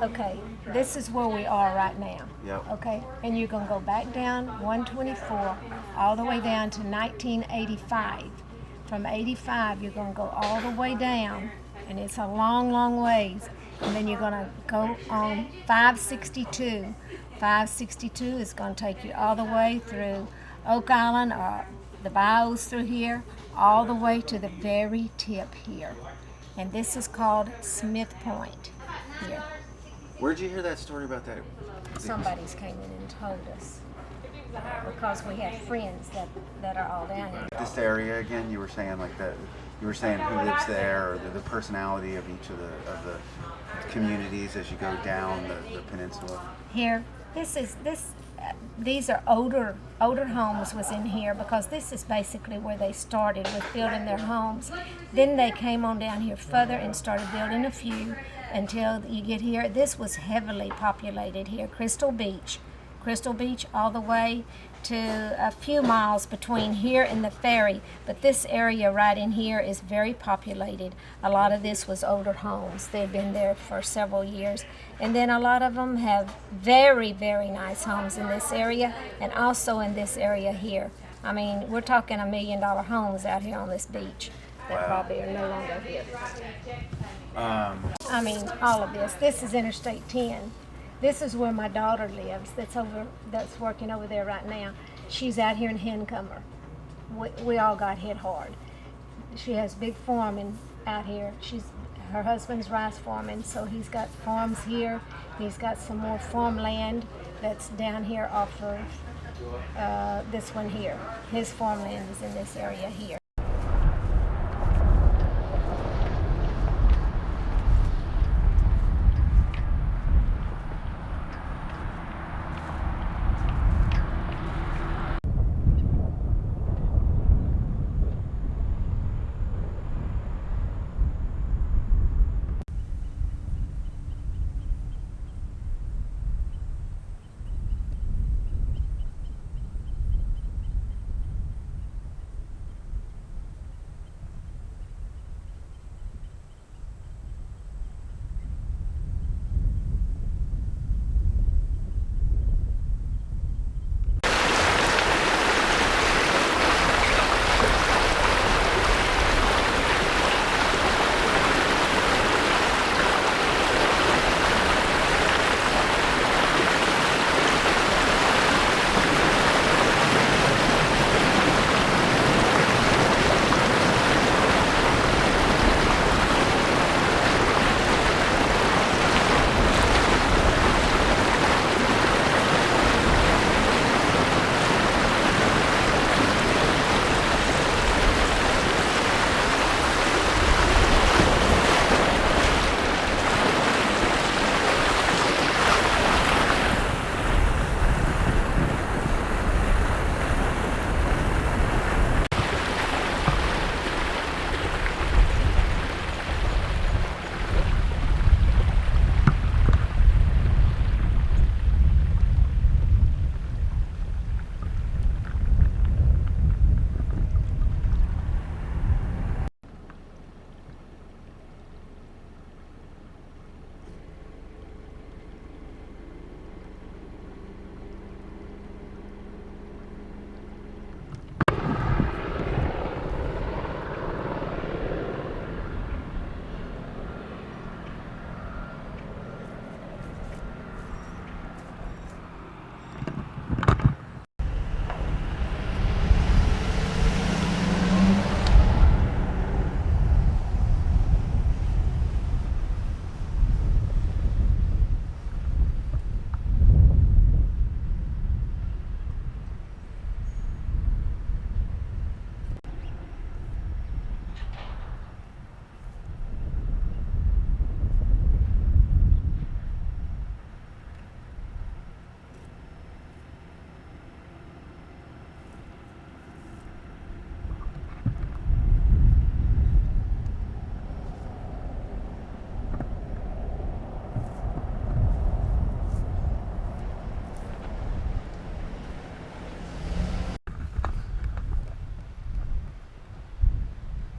Okay, this is where we are right now. Yep. Okay, and you're going to go back down 124 all the way down to 1985. From 85, you're going to go all the way down, and it's a long, long ways. And then you're going to go on 562. 562 is going to take you all the way through Oak Island or the bayous through here, all the way to the very tip here. And this is called Smith Point here. Where'd you hear that story about that? Somebody's came in and told us because we have friends that are all down here. This area again, you were saying like that. You were saying who lives there, or the personality of each of the communities as you go down the peninsula. Here, these are older homes was in here because this is basically where they started with building their homes. Then they came on down here further and started building a few until you get here. This was heavily populated here. Crystal Beach all the way to a few miles between here and the ferry, but this area right in here is very populated. A lot of this was older homes. They've been there for several years, and then a lot of them have very, very nice homes in this area and also in this area here. I mean, we're talking $1 million homes out here on this beach that probably are no longer here. I mean, all of this. This is Interstate 10. This is where my daughter lives. That's working over there right now. She's out here in Hencomer. We all got hit hard. She has big farming out here. Her husband's rice farming, so he's got farms here. He's got some more farmland that's down here off of this one here. His farmland is in this area here.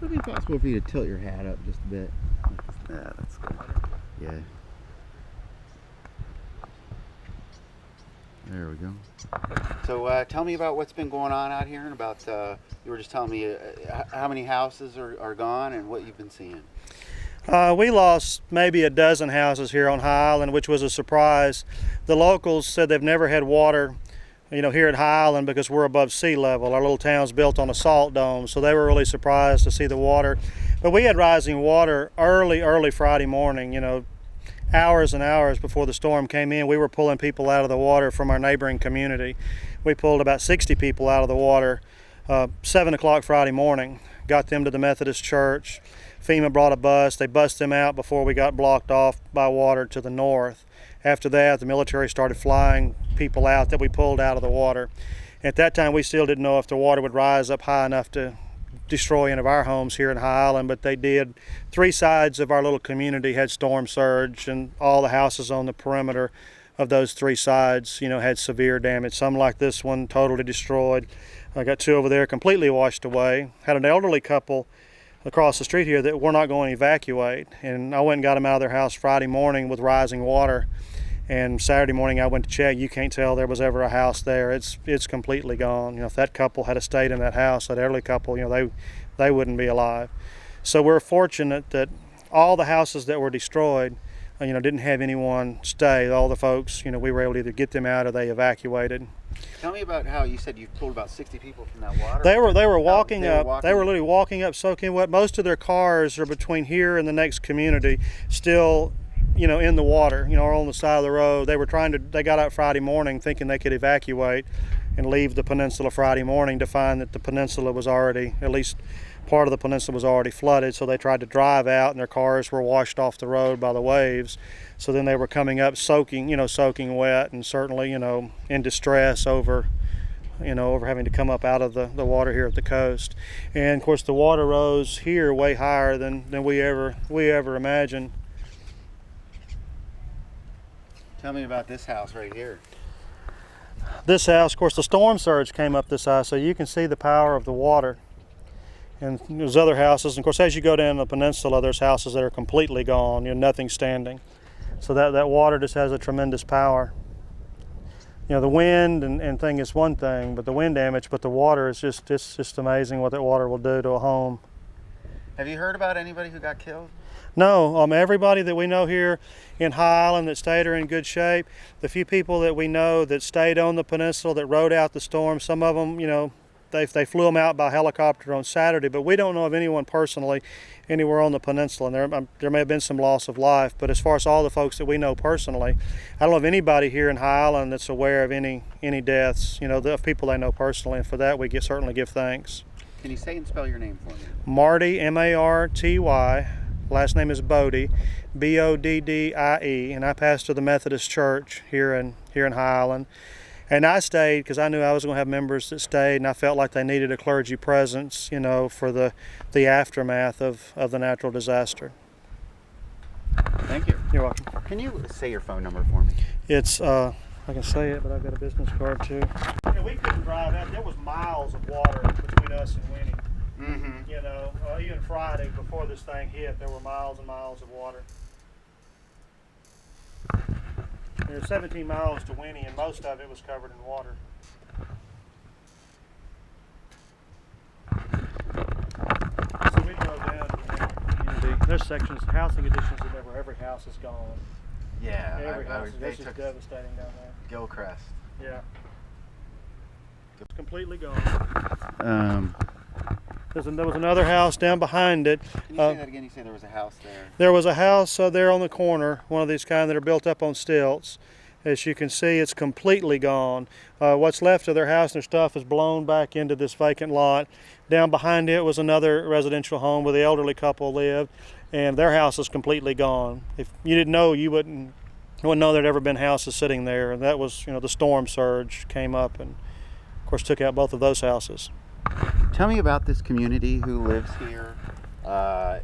Would it be possible for you to tilt your hat up just a bit? Yeah, that's good. Yeah. There we go. So tell me about what's been going on out here, and about you were just telling me how many houses are gone and what you've been seeing. We lost maybe a dozen houses here on High Island, which was a surprise. The locals said they've never had water, here at High Island because we're above sea level. Our little town's built on a salt dome, so they were really surprised to see the water. But we had rising water early Friday morning, hours and hours before the storm came in. We were pulling people out of the water from our neighboring community. We pulled about 60 people out of the water 7 o'clock Friday morning, got them to the Methodist church. FEMA brought a bus. They bussed them out before we got blocked off by water to the north. After that, the military started flying people out that we pulled out of the water. At that time, we still didn't know if the water would rise up high enough to destroy any of our homes here in High Island, but they did. 3 sides of our little community had storm surge, and all the houses on the perimeter of those 3 sides, had severe damage. Some, like this one, totally destroyed. I got 2 over there completely washed away. Had an elderly couple across the street here that we're not going to evacuate, and I went and got them out of their house Friday morning with rising water, and Saturday morning I went to check. You can't tell there was ever a house there. It's completely gone. If that couple had stayed in that house, that elderly couple, they wouldn't be alive. So we're fortunate that all the houses that were destroyed, didn't have anyone stay. All the folks, we were able to either get them out or they evacuated. Tell me about how you said you pulled about 60 people from that water. They were walking up. They were literally walking up, soaking wet. Most of their cars are between here and the next community, still, in the water, or on the side of the road. They got out Friday morning thinking they could evacuate and leave the peninsula Friday morning, to find that the peninsula was already, at least part of the peninsula was already flooded. So they tried to drive out, and their cars were washed off the road by the waves. So then they were coming up soaking wet, and certainly, in distress over having to come up out of the water here at the coast. And of course the water rose here way higher than we ever imagined. Tell me about this house right here. This house, of course, the storm surge came up this high, so you can see the power of the water. And there's other houses, and of course as you go down the peninsula, there's houses that are completely gone, nothing standing. So that water just has a tremendous power. The wind and thing is one thing, but the wind damage, but the water is just amazing what that water will do to a home. Have you heard about anybody who got killed? No, everybody that we know here in High Island that stayed are in good shape. The few people that we know that stayed on the peninsula, that rode out the storm, some of them, they flew them out by helicopter on Saturday, but we don't know of anyone personally anywhere on the peninsula. And there may have been some loss of life, but as far as all the folks that we know personally, I don't know of anybody here in High Island that's aware of any deaths, of people they know personally, and for that we certainly give thanks. Can you say and spell your name for me? Marty, M-A-R-T-Y. Last name is Bodie, B-O-D-D-I-E, and I pastor the Methodist Church here in High Island. And I stayed because I knew I was going to have members that stayed, and I felt like they needed a clergy presence, for the aftermath of the natural disaster. Thank you. You're welcome. Can you say your phone number for me? It's, I can say it, but I've got a business card too. We couldn't drive out. There was miles of water between us and Winnie. Mm-hmm. Even Friday before this thing hit, there were miles and miles of water. There's 17 miles to Winnie, and most of it was covered in water. So we drove down to the community. There's sections, housing additions that every house is gone. Yeah, Every house is devastating down there. Gilchrist. Yeah. It's completely gone. There was another house down behind it. Can you say that again? You say there was a house there. There was a house there on the corner, one of these kind that are built up on stilts. As you can see, it's completely gone. What's left of their house and their stuff is blown back into this vacant lot. Down behind it was another residential home where the elderly couple lived, and their house is completely gone. If you didn't know, you wouldn't know there'd ever been houses sitting there. And that was, the storm surge came up and, of course, took out both of those houses. Tell me about this community who lives here. I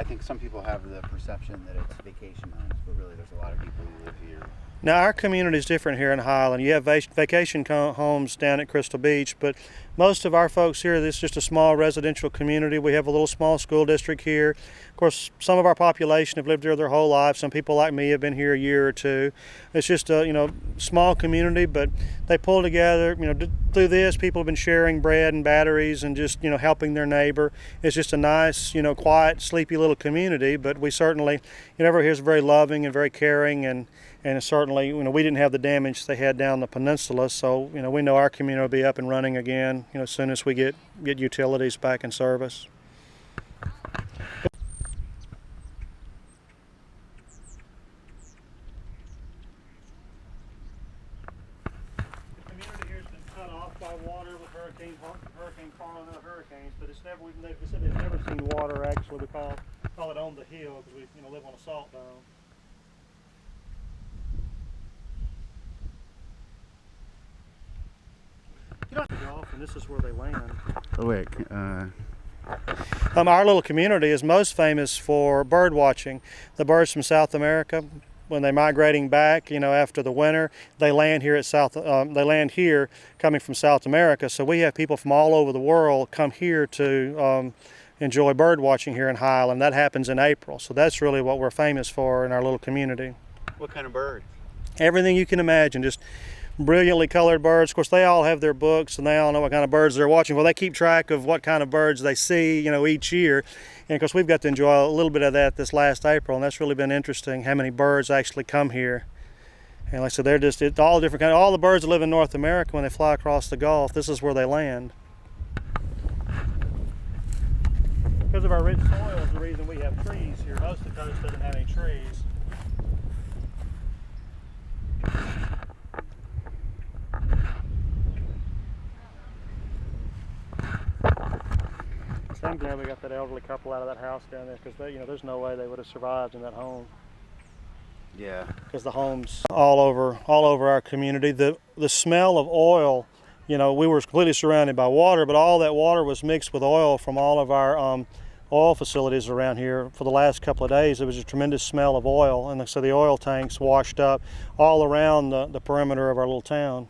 think some people have the perception that it's vacation homes, but really there's a lot of people who live here Now, our community is different here in Highland. You have vacation homes down at Crystal Beach, but most of our folks here, this is just a small residential community. We have a little small school district here. Of course, some of our population have lived here their whole life. Some people like me have been here a year or two. It's just a small community, but they pull together. Through this, people have been sharing bread and batteries and just helping their neighbor. It's just a nice, quiet, sleepy little community. But we certainly, everyone here is very loving and very caring, and certainly, we didn't have the damage they had down the peninsula, so we know our community will be up and running again, as soon as we get utilities back in service. The community here has been cut off by water with Hurricane Carl and other hurricanes, but it's never. They said they've never seen water. Actually, we call it on the hill because we live on a salt dome. And this is where they land. Oh wait. Our little community is most famous for bird watching. The birds from South America, when they're migrating back, after the winter, they land here coming from South America. So we have people from all over the world come here to enjoy bird watching here in Highland. That happens in April. So that's really what we're famous for in our little community. What kind of bird? Everything you can imagine. Just brilliantly colored birds. Of course, they all have their books and they all know what kind of birds they're watching. Well, they keep track of what kind of birds they see, each year. And of course, we've got to enjoy a little bit of that this last April, and that's really been interesting, how many birds actually come here. And like I said, it's all different kinds. All the birds that live in North America, when they fly across the Gulf, this is where they land. Because of our rich soil is the reason we have trees here. Most of the coast doesn't have any trees. I'm glad we got that elderly couple out of that house down there, because there's no way they would have survived in that home. Yeah. Because the homes all over our community. The smell of oil, we were completely surrounded by water, but all that water was mixed with oil from all of our oil facilities around here. For the last couple of days, there was a tremendous smell of oil, and so the oil tanks washed up all around the perimeter of our little town.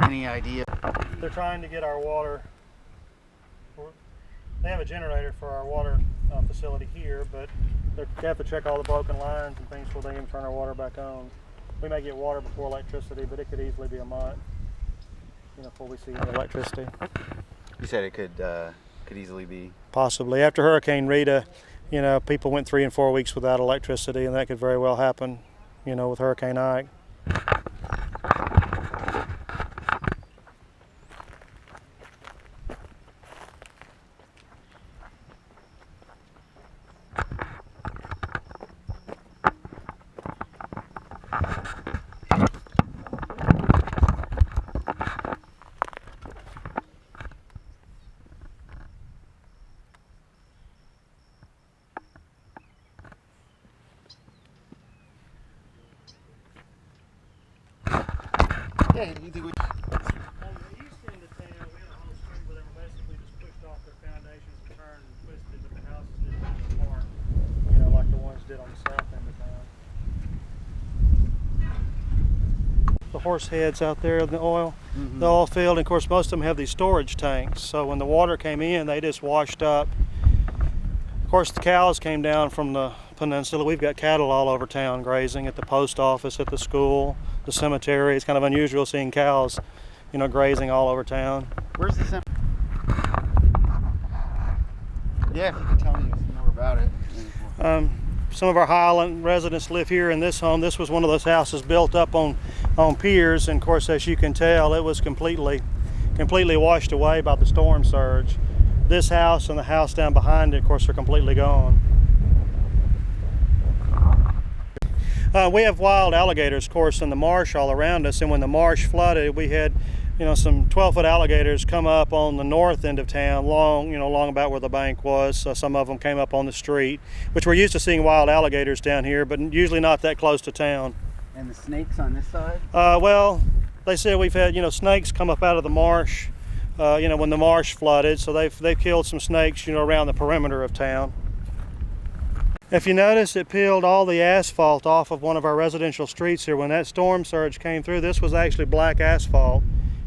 Any idea? They're trying to get our water. They have a generator for our water facility here, but they have to check all the broken lines and things before they even turn our water back on. We may get water before electricity, but it could easily be a month, before we see any electricity. You said it could easily be. Possibly. After Hurricane Rita, people went 3 and 4 weeks without electricity, and that could very well happen, with Hurricane Ike. Yeah, you think we... On the east end of town, we had a whole street where they were basically just pushed off their foundations and turned and twisted, but the houses didn't fall apart, like the ones did on the south end of town. The horse heads out there in the oil, the oil field, and of course most of them have these storage tanks, so when the water came in, they just washed up. Of course, the cows came down from the peninsula. We've got cattle all over town grazing at the post office, at the school, the cemetery. It's kind of unusual seeing cows, grazing all over town. Where's the cemetery? Yeah, if you could tell me more about it. Some of our Highland residents live here in this home. This was one of those houses built up on piers, and of course, as you can tell, it was completely washed away by the storm surge. This house and the house down behind it, of course, are completely gone. We have wild alligators, of course, in the marsh all around us, and when the marsh flooded, we had some 12-foot alligators come up on the north end of town, long about where the bank was. Some of them came up on the street, which we're used to seeing wild alligators down here, but usually not that close to town. And the snakes on this side? Well, they said we've had, snakes come up out of the marsh, when the marsh flooded. So they've killed some snakes, around the perimeter of town. If you notice, it peeled all the asphalt off of one of our residential streets here. When that storm surge came through, this was actually black asphalt,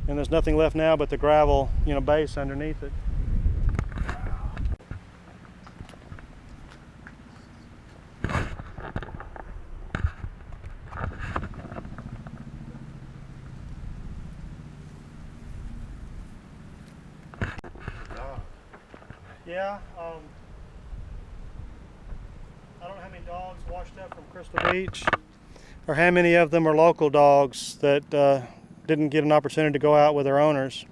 and there's nothing left now but the gravel, base underneath it. Yeah, I don't know how many dogs washed up from Crystal Beach, or how many of them are local dogs that didn't get an opportunity to go out with their owners.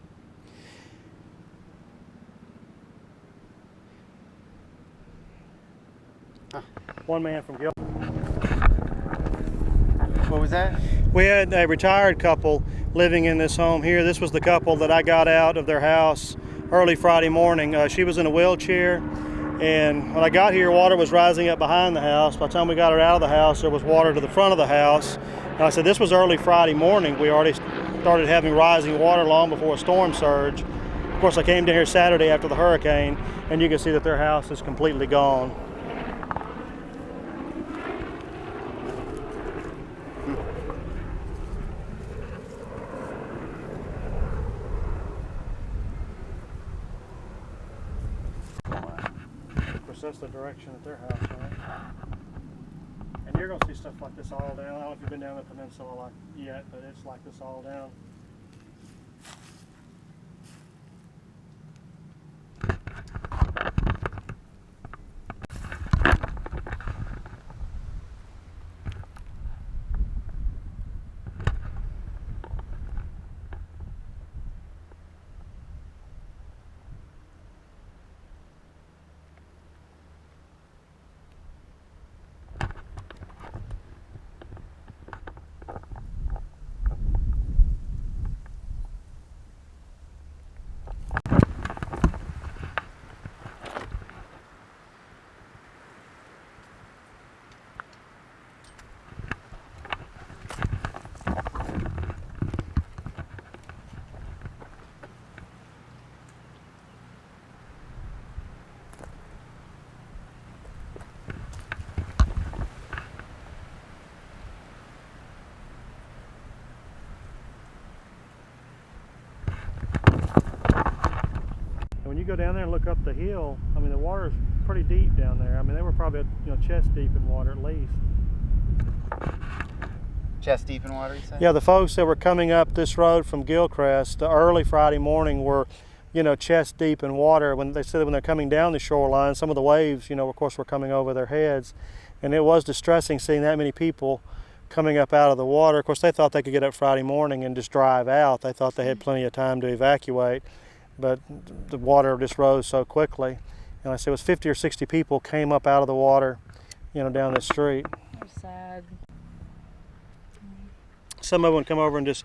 One man from Gil. What was that? We had a retired couple living in this home here. This was the couple that I got out of their house early Friday morning. She was in a wheelchair, and when I got here, water was rising up behind the house. By the time we got her out of the house, there was water to the front of the house. And I said, this was early Friday morning. We already started having rising water long before a storm surge. Of course, I came down here Saturday after the hurricane, and you can see that their house is completely gone. That's the direction of their house, right? And you're going to see stuff like this all down. I don't know if you've been down the peninsula yet, but it's like this all down. When you go down there and look up the hill, I mean, the water's pretty deep down there. I mean, they were probably, chest deep in water at least. Chest deep in water, you say? Yeah, the folks that were coming up this road from Gilcrest early Friday morning were, chest deep in water. When they said when they're coming down the shoreline, some of the waves, of course, were coming over their heads. And it was distressing seeing that many people coming up out of the water. Of course, they thought they could get up Friday morning and just drive out. They thought they had plenty of time to evacuate. But the water just rose so quickly. And I said it was 50 or 60 people came up out of the water, down the street. That's sad. Some of them would come over and just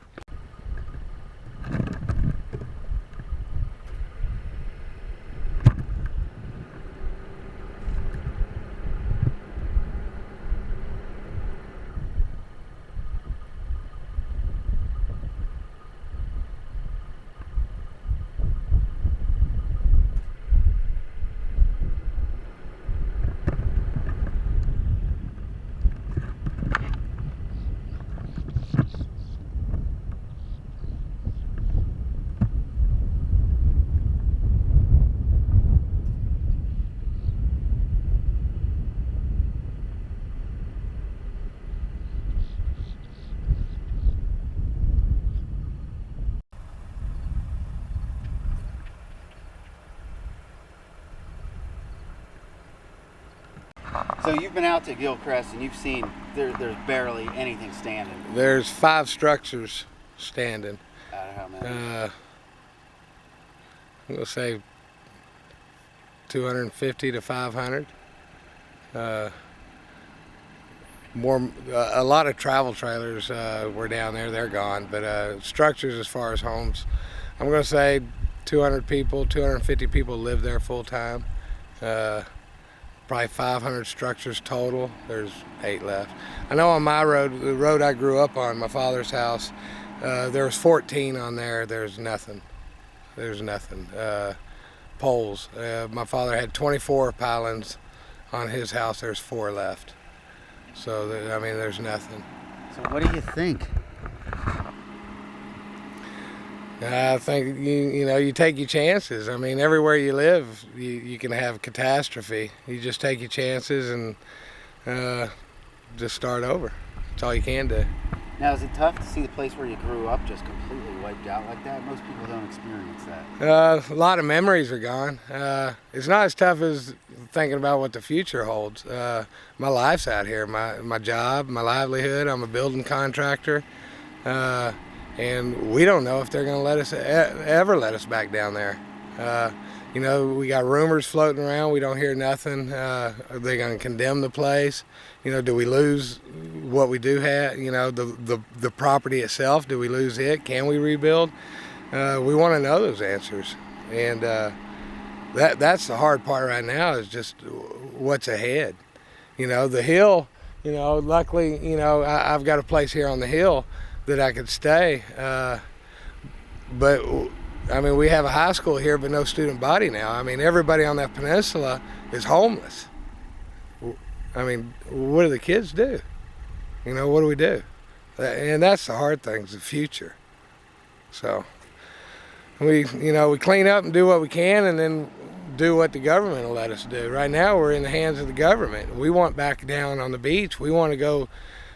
So you've been out to Gilcrest and you've seen there's barely anything standing. There's 5 structures standing. Out of how many? I'm gonna say 250 to 500. a lot of travel trailers were down there. They're gone, but structures as far as homes, I'm going to say 200 people, 250 people live there full time. Probably 500 structures total. There's 8 left. I know on my road, the road I grew up on, my father's house, there was 14 on there. There's nothing. There's nothing. Poles. My father had 24 pylons on his house. There's 4 left. So, I mean, there's nothing. So what do you think? I think you take your chances. I mean, everywhere you live, you can have catastrophe. You just take your chances and just start over. That's all you can do. Now, is it tough to see the place where you grew up just completely wiped out like that? Most people don't experience that. A lot of memories are gone. It's not as tough as thinking about what the future holds. My life's out here, my job, my livelihood. I'm a building contractor. And we don't know if they're going to let us ever let us back down there. We got rumors floating around. We don't hear nothing. Are they going to condemn the place? Do we lose what we do have? The property itself. Do we lose it? Can we rebuild? We want to know those answers. And that's the hard part right now, is just what's ahead. The hill. Luckily, I've got a place here on the hill that I could stay, but I mean, we have a high school here, but no student body now. I mean, everybody on that peninsula is homeless. I mean, what do the kids do? What do we do? And that's the hard thing, is the future. So we clean up and do what we can, and then do what the government will let us do. Right now, we're in the hands of the government. We want back down on the beach. We want to go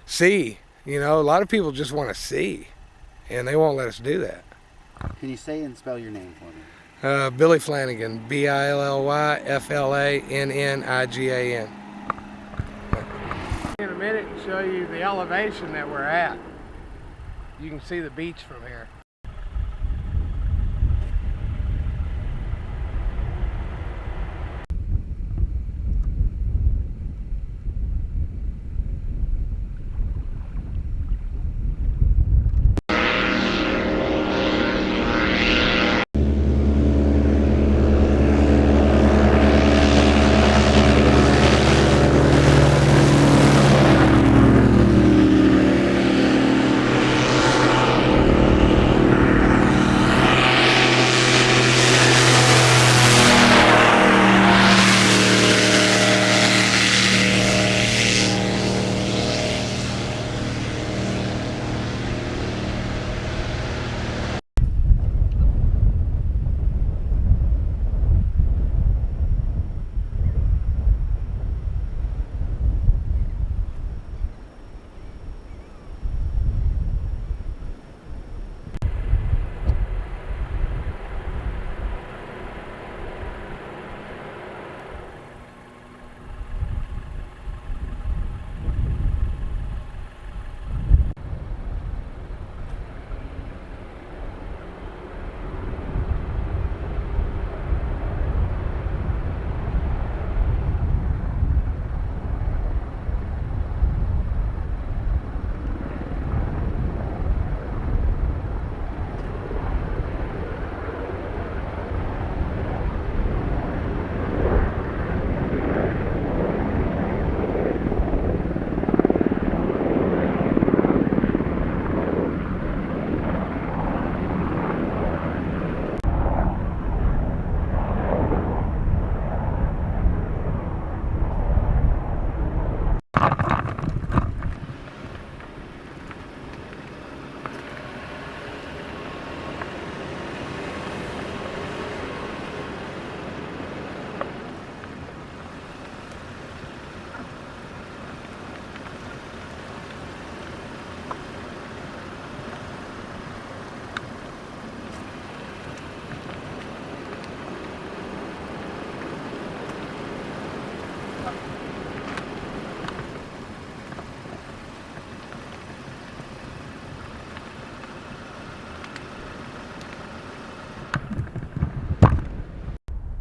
see. A lot of people just want to see, and they won't let us do that. Can you say and spell your name for me? Billy Flanagan, Billyyflannigan. In a minute, show you the elevation that we're at. You can see the beach from here.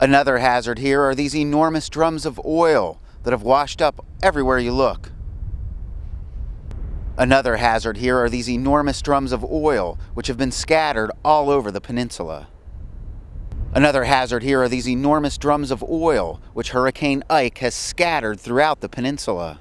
Another hazard here are these enormous drums of oil that have washed up everywhere you look. Another hazard here are these enormous drums of oil, which have been scattered all over the peninsula. Another hazard here are these enormous drums of oil, which Hurricane Ike has scattered throughout the peninsula.